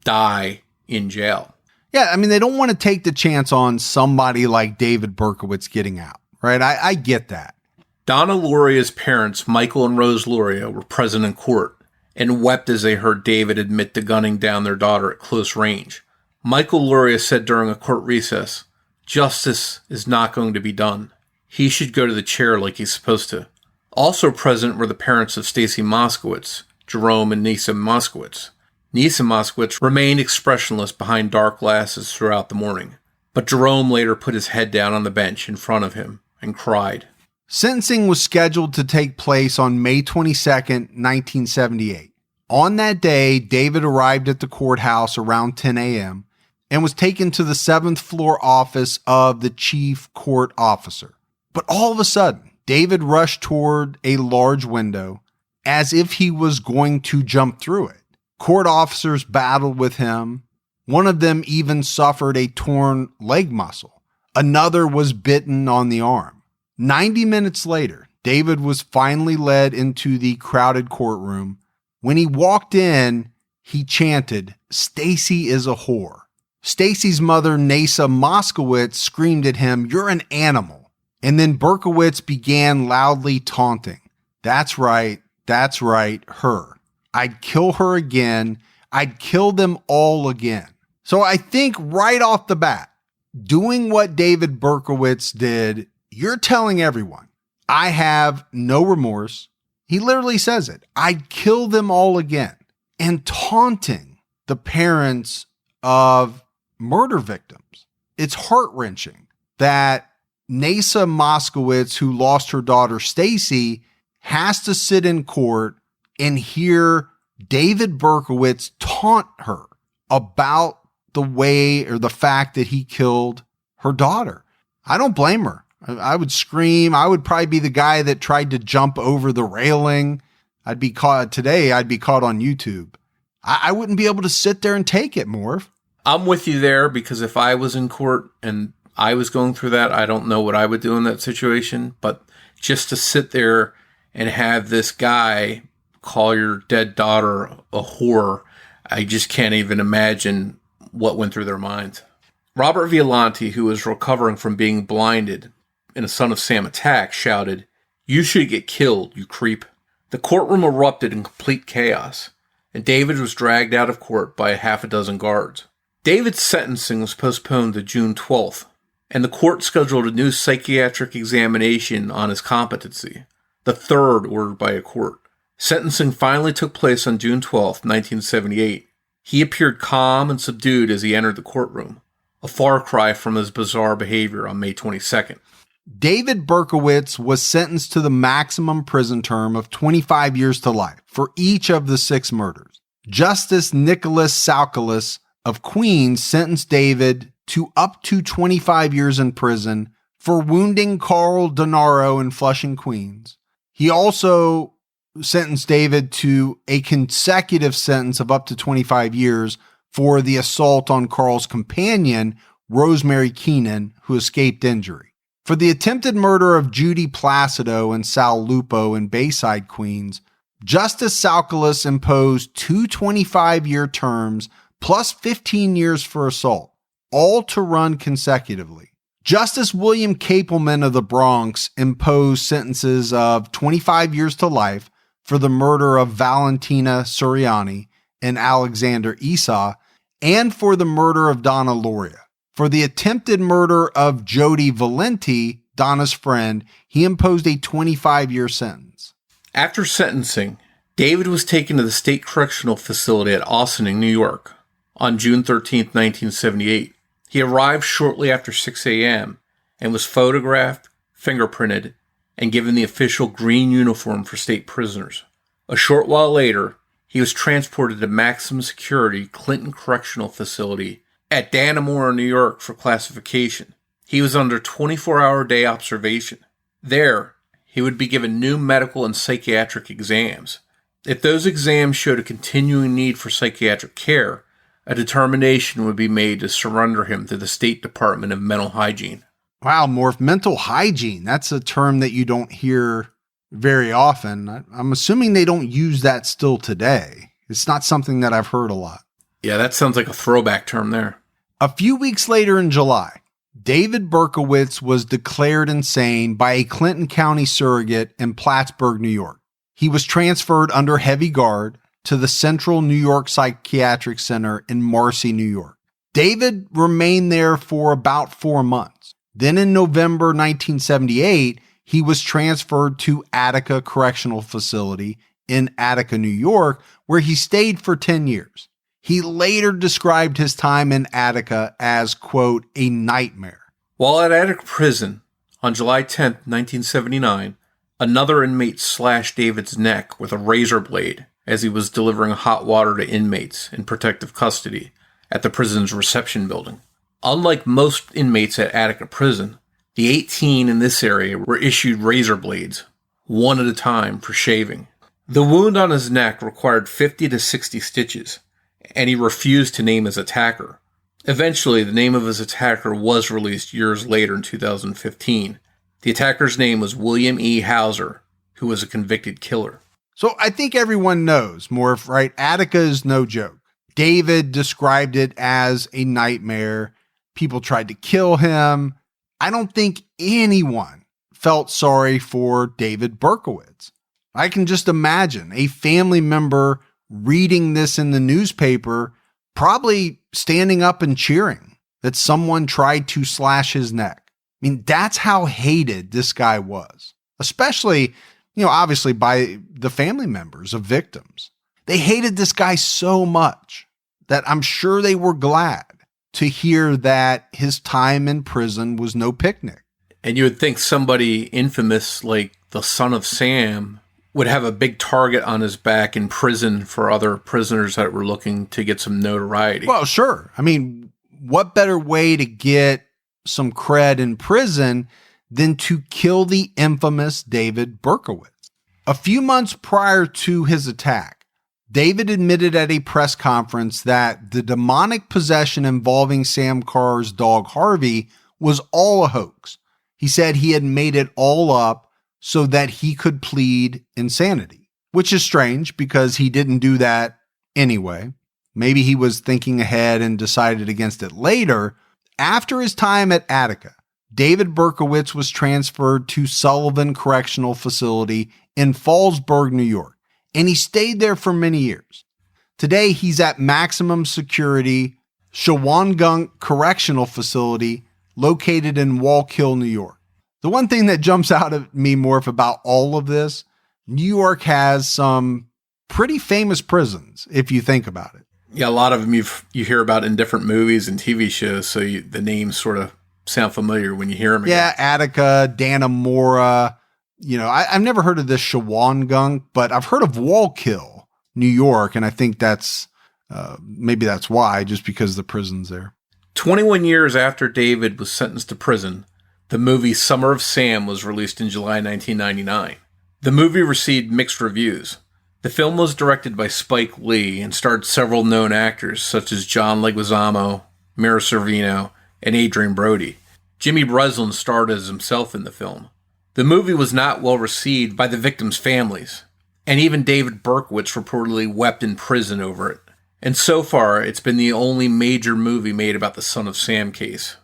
die in jail. Yeah, I mean, they don't want to take the chance on somebody like David Berkowitz getting out, right? I get that. Donna Luria's parents, Michael and Rose Luria, were present in court and wept as they heard David admit to gunning down their daughter at close range. Michael Luria said during a court recess, "Justice is not going to be done. He should go to the chair like he's supposed to." Also present were the parents of Stacy Moskowitz, Jerome and Nisa Moskowitz. Nisa Moskowitz remained expressionless behind dark glasses throughout the morning, but Jerome later put his head down on the bench in front of him and cried. Sentencing was scheduled to take place on May 22nd, 1978. On that day, David arrived at the courthouse around 10 a.m. and was taken to the 7th floor office of the chief court officer. But all of a sudden, David rushed toward a large window as if he was going to jump through it. Court officers battled with him. One of them even suffered a torn leg muscle. Another was bitten on the arm. 90 minutes later, David was finally led into the crowded courtroom. When he walked in, he chanted, "Stacy is a whore." Stacy's mother, Nasa Moskowitz, screamed at him, "You're an animal." And then Berkowitz began loudly taunting. That's right, her. I'd kill her again. I'd kill them all again. So I think right off the bat, doing what David Berkowitz did, you're telling everyone, I have no remorse. He literally says it. I'd kill them all again. And taunting the parents of murder victims. It's heart-wrenching that Nasa Moskowitz, who lost her daughter Stacy, has to sit in court and hear David Berkowitz taunt her about the way or the fact that he killed her daughter. I don't blame her. I would scream. I would probably be the guy that tried to jump over the railing. I'd be caught on YouTube. I wouldn't be able to sit there and take it, Morf. I'm with you there, because if I was in court and I was going through that, I don't know what I would do in that situation. But just to sit there and have this guy call your dead daughter a whore, I just can't even imagine what went through their minds. Robert Violante, who was recovering from being blinded in a Son of Sam attack, shouted, "You should get killed, you creep." The courtroom erupted in complete chaos, and David was dragged out of court by a half a dozen guards. David's sentencing was postponed to June 12th, and the court scheduled a new psychiatric examination on his competency, the third ordered by a court. Sentencing finally took place on June 12th, 1978. He appeared calm and subdued as he entered the courtroom, a far cry from his bizarre behavior on May 22nd. David Berkowitz was sentenced to the maximum prison term of 25 years to life for each of the 6 murders. Justice Nicholas Saukalis of Queens sentenced David to up to 25 years in prison for wounding Carl Denaro in Flushing, Queens. He also sentenced David to a consecutive sentence of up to 25 years for the assault on Carl's companion, Rosemary Keenan, who escaped injury. For the attempted murder of Judy Placido and Sal Lupo in Bayside, Queens, Justice Saukalis imposed 2 25-year terms plus 15 years for assault, all to run consecutively. Justice William Capelman of the Bronx imposed sentences of 25 years to life for the murder of Valentina Suriani and Alexander Esau, and for the murder of Donna Luria. For the attempted murder of Jody Valenti, Donna's friend, he imposed a 25-year sentence. After sentencing, David was taken to the State Correctional Facility at Ossining, New York, on June 13, 1978. He arrived shortly after 6 a.m. and was photographed, fingerprinted, and given the official green uniform for state prisoners. A short while later, he was transported to maximum security Clinton Correctional Facility at Dannemora, New York for classification. He was under 24-hour-day observation. There, he would be given new medical and psychiatric exams. If those exams showed a continuing need for psychiatric care, a determination would be made to surrender him to the State Department of Mental Hygiene. Wow, Morph, mental hygiene. That's a term that you don't hear very often. I'm assuming they don't use that still today. It's not something that I've heard a lot. Yeah, that sounds like a throwback term there. A few weeks later in July, David Berkowitz was declared insane by a Clinton County surrogate in Plattsburgh, New York. He was transferred under heavy guard to the Central New York Psychiatric Center in Marcy, New York. David remained there for about 4 months. Then in November 1978, he was transferred to Attica Correctional Facility in Attica, New York, where he stayed for 10 years. He later described his time in Attica as, quote, a nightmare. While at Attica Prison, on July 10, 1979, another inmate slashed David's neck with a razor blade as he was delivering hot water to inmates in protective custody at the prison's reception building. Unlike most inmates at Attica Prison, the 18 in this area were issued razor blades, one at a time, for shaving. The wound on his neck required 50 to 60 stitches, and he refused to name his attacker. Eventually, the name of his attacker was released years later in 2015. The attacker's name was William E. Hauser, who was a convicted killer. So I think everyone knows, Morph, right? Attica is no joke. David described it as a nightmare. People tried to kill him. I don't think anyone felt sorry for David Berkowitz. I can just imagine a family member reading this in the newspaper, probably standing up and cheering that someone tried to slash his neck. I mean, that's how hated this guy was, especially, obviously by the family members of victims. They hated this guy so much that I'm sure they were glad to hear that his time in prison was no picnic. And you would think somebody infamous like the Son of Sam would have a big target on his back in prison for other prisoners that were looking to get some notoriety. Well, sure. I mean, what better way to get some cred in prison than to kill the infamous David Berkowitz? A few months prior to his attack, David admitted at a press conference that the demonic possession involving Sam Carr's dog Harvey was all a hoax. He said he had made it all up so that he could plead insanity, which is strange because he didn't do that anyway. Maybe he was thinking ahead and decided against it later. After his time at Attica, David Berkowitz was transferred to Sullivan Correctional Facility in Fallsburg, New York, and he stayed there for many years. Today, he's at maximum security Shawangunk Correctional Facility located in Wallkill, New York. The one thing that jumps out at me, Morph, about all of this, New York has some pretty famous prisons, if you think about it. Yeah, a lot of them you hear about in different movies and TV shows, so the names sort of sound familiar when you hear them again. Yeah, Attica, Dannemora. I've never heard of this Shawangunk, but I've heard of Wallkill, New York, and I think that's maybe that's why, just because the prison's there. 21 years after David was sentenced to prison, the movie Summer of Sam was released in July 1999. The movie received mixed reviews. The film was directed by Spike Lee and starred several known actors such as John Leguizamo, Mira Sorvino, and Adrian Brody. Jimmy Breslin starred as himself in the film. The movie was not well received by the victims' families, and even David Berkowitz reportedly wept in prison over it. And so far, it's been the only major movie made about the Son of Sam case.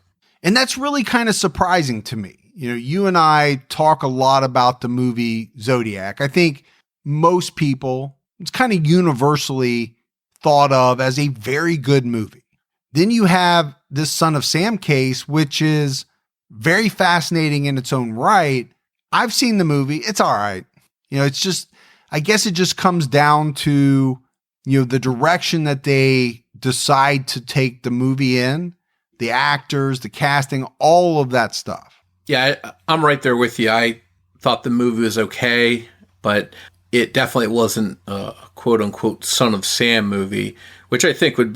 And that's really kind of surprising to me. You and I talk a lot about the movie Zodiac. I think most people, it's kind of universally thought of as a very good movie. Then you have this Son of Sam case, which is very fascinating in its own right. I've seen the movie. It's all right. It's just, I guess it just comes down to, the direction that they decide to take the movie in, the actors, the casting, all of that stuff. Yeah, I'm right there with you. I thought the movie was okay, but it definitely wasn't a quote-unquote Son of Sam movie, which I think would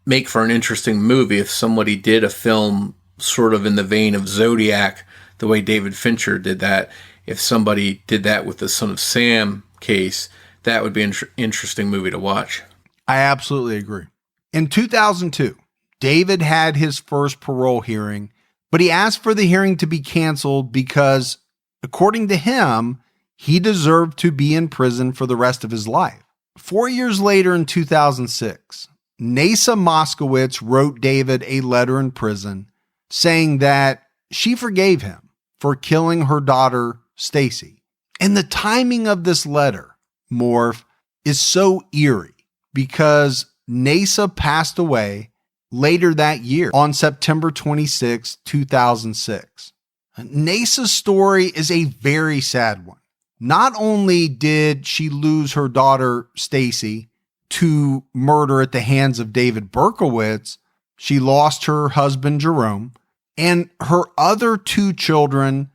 make for an interesting movie if somebody did a film sort of in the vein of Zodiac, the way David Fincher did that. If somebody did that with the Son of Sam case, that would be an interesting movie to watch. I absolutely agree. In 2002, David had his first parole hearing, but he asked for the hearing to be canceled because, according to him, he deserved to be in prison for the rest of his life. 4 years later, in 2006, Nasa Moskowitz wrote David a letter in prison saying that she forgave him for killing her daughter, Stacy. And the timing of this letter, Morf, is so eerie because Nasa passed away later that year on September 26, 2006. Nasa's story is a very sad one. Not only did she lose her daughter, Stacy, to murder at the hands of David Berkowitz, she lost her husband, Jerome, and her other 2 children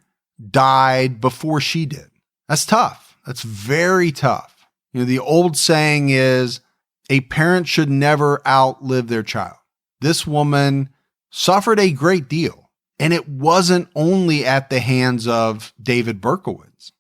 died before she did. That's tough. That's very tough. You know, the old saying is a parent should never outlive their child. This woman suffered a great deal, and it wasn't only at the hands of David Berkowitz.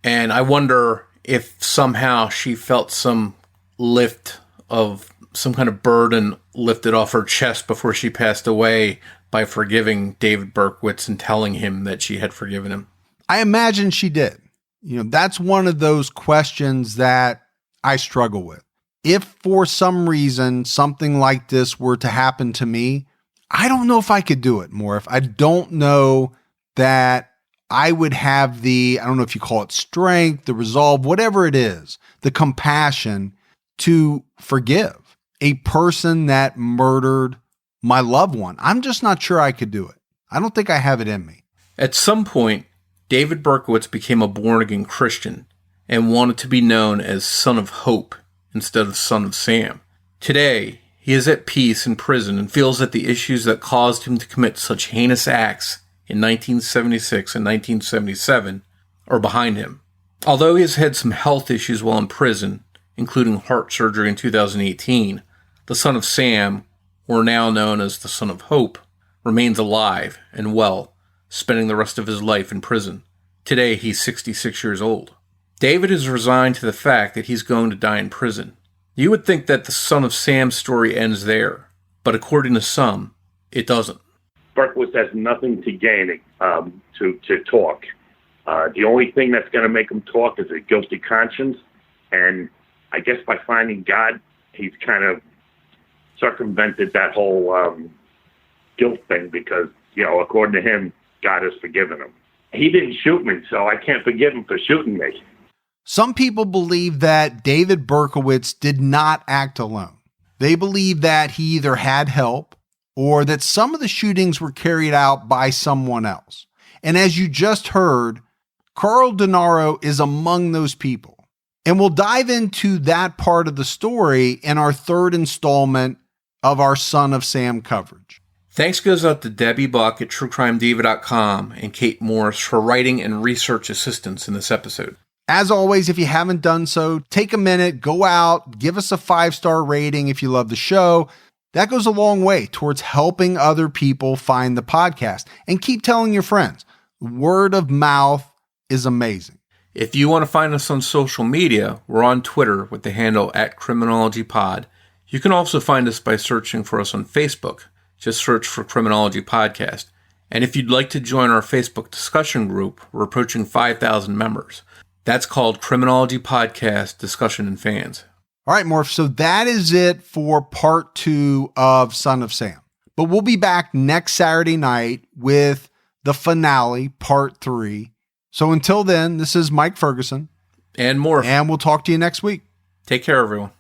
And I wonder if somehow she felt some lift of some kind of burden lifted off her chest before she passed away by forgiving David Berkowitz and telling him that she had forgiven him. I imagine she did. You know, that's one of those questions that I struggle with. If for some reason something like this were to happen to me, I don't know if I could do it, Morf. I don't know that I would have I don't know if you call it strength, the resolve, whatever it is, the compassion to forgive a person that murdered my loved one. I'm just not sure I could do it. I don't think I have it in me. At some point, David Berkowitz became a born-again Christian and wanted to be known as Son of Hope instead of Son of Sam. Today, he is at peace in prison and feels that the issues that caused him to commit such heinous acts in 1976 and 1977 are behind him. Although he has had some health issues while in prison, including heart surgery in 2018, the Son of Sam, or now known as the Son of Hope, remains alive and well, spending the rest of his life in prison. Today, he's 66 years old. David is resigned to the fact that he's going to die in prison. You would think that the Son of Sam story ends there, but according to some, it doesn't. Berkowitz has nothing to gain to talk. The only thing that's going to make him talk is a guilty conscience, and I guess by finding God, he's kind of circumvented that whole guilt thing because, you know, according to him, God has forgiven him. He didn't shoot me, so I can't forgive him for shooting me. Some people believe that David Berkowitz did not act alone. They believe that he either had help or that some of the shootings were carried out by someone else. And as you just heard, Carl Denaro is among those people. And we'll dive into that part of the story in our 3rd installment of our Son of Sam coverage. Thanks goes out to Debbie Buck at TrueCrimeDiva.com and Kate Morris for writing and research assistance in this episode. As always, if you haven't done so, take a minute, go out, give us a 5-star rating if you love the show. That goes a long way towards helping other people find the podcast. And keep telling your friends. Word of mouth is amazing. If you want to find us on social media, we're on Twitter with the handle @CriminologyPod. You can also find us by searching for us on Facebook. Just search for Criminology Podcast. And if you'd like to join our Facebook discussion group, we're approaching 5,000 members. That's called Criminology Podcast Discussion and Fans. All right, Morph. So that is it for part 2 of Son of Sam. But we'll be back next Saturday night with the finale, part 3. So until then, this is Mike Ferguson. And Morf. And we'll talk to you next week. Take care, everyone.